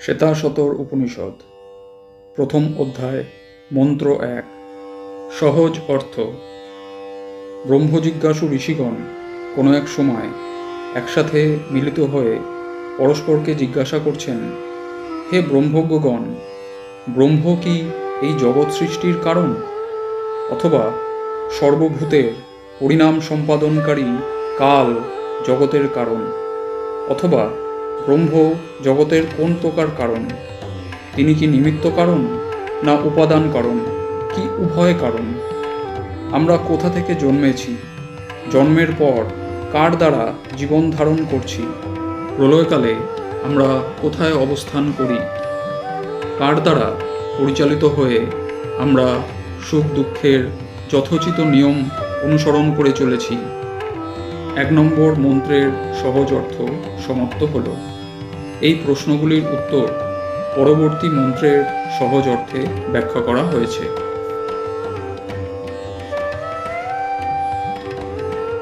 শ্বেতাশতর উপনিষদ প্রথম অধ্যায় মন্ত্র 1। সহজ অর্থ। ব্রহ্মজিজ্ঞাসু ঋষিগণ কোনো এক সময় একসাথে মিলিত হয়ে পরস্পরকে জিজ্ঞাসা করছেন, হে ব্রহ্মজ্ঞগণ, ব্রহ্ম কি এই জগৎ সৃষ্টির কারণ, অথবা সর্বভূতের পরিণাম সম্পাদনকারী কাল জগতের কারণ, অথবা ব্রহ্ম জগতের কোন প্রকার কারণ? তিনি কি নিমিত্ত কারণ, না উপাদান কারণ, কি উভয় কারণ? আমরা কোথা থেকে জন্মেছি, জন্মের পর কার দ্বারা জীবন ধারণ করছি, প্রলয়কালে আমরা কোথায় অবস্থান করি, কার দ্বারা পরিচালিত হয়ে আমরা সুখ দুঃখের যথোচিত নিয়ম অনুসরণ করে চলেছি। 1 নম্বর মন্ত্রের সহজ অর্থ সমাপ্ত হল। এই প্রশ্নগুলির উত্তর পরবর্তী মন্ত্রের সহজ অর্থে ব্যাখ্যা করা হয়েছে।